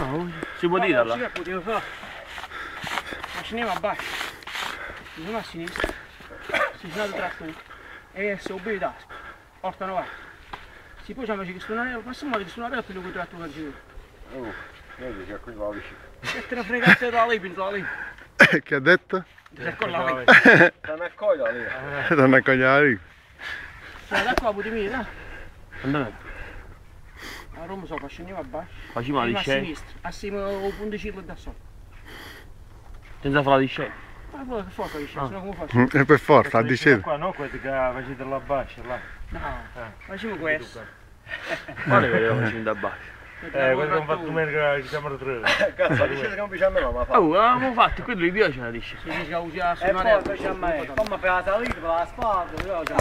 No, si può dire là. Ma scendiamo a basso, andiamo a sinistra, si sono trattore e adesso obbedi tasca, portano avanti. Si poi c'è che suonare, passiamo che suonare più che trattore giù. Vedi che qui va vicino. E te ne fregate da lì, pinto da lì. Che ha detto? Ecco là lì. Stanno a cogliere lì. Non accogliere lì. Cioè da qua puoi dire, dai. Andate. A Roma sopra, scendiamo a basso. Facciamo la a discesa. sinistra, assieme al punticillo da sopra. Senza fare la discesa. Ma poi che forza che scende, come faccio? E per forza, a discesa. Qua no, quelli che facete là basso, là. No, facciamo questo. Quale che devo facendo da basso? Quello che abbiamo fatto domenica che siamo tre. Cazzo, la discesa che non piace a me, ma fa. Oh, l'abbiamo fatto, quello gli piace la discesa. Si dice che usa E suonare. poi piace a me, come per la salita, per la spalla,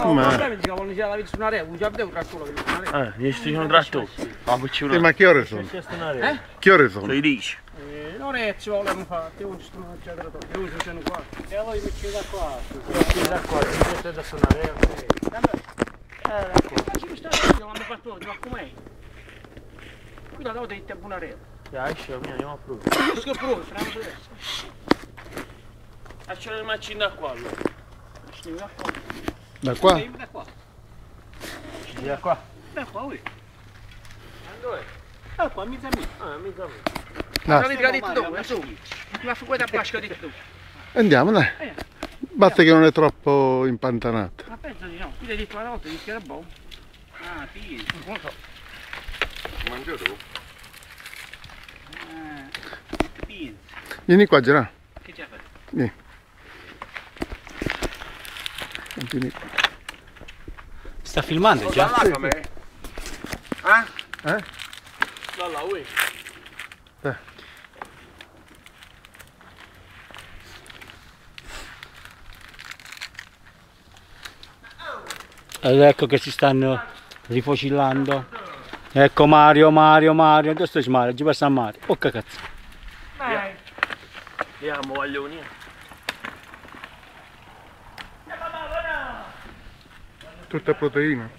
No, ma problemi che vogliono iniziare la suonare, usa un trattore che suonare. Gli ci sono trattori. Ma facci Sì, ma che ore sono? Che ore sono? 16. Non è ci vogliamo fare, io ci sto facendo trattore, io ci sono qua. e allora mi ci da qua. Da qua, questo è da suonare. Ci questa cosa l'hanno fatto, ma com'è? Qui la devo dire a buona rete. Esce, andiamo a provare. Che pure, framo adesso. Facciamo le macine da qua allora. Scendi da qua. Da qua? Da qua. Scendi da qua. Da qua, ui. Dove? Da qua, mezza mia. Mica me. No. Non avete detto dove, su. Ma fu quella pasca di tu. Andiamo, dai. Basta che non è troppo impantanato. Ma penso di no, qui l'hai detto una volta, dici che era buono. Ah, sì, non lo so. Mangio tu? Che Vieni qua, Gerardo. c'è fatto? Vieni. Vieni. Sta filmando già? Da là com'è? Eh? Da là, ui. Ed ecco che si stanno rifocillando. Ecco Mario, dove stai Mario? Ci passa a Mario. Oh che cazzo. Andiamo, vaglioni. Tutta proteina.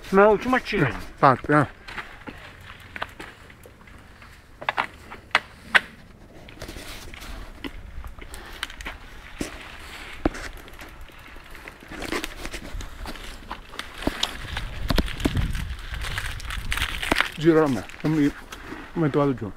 Ma non ci macchino. Parte, eh? Gira a me, come tu vado giù.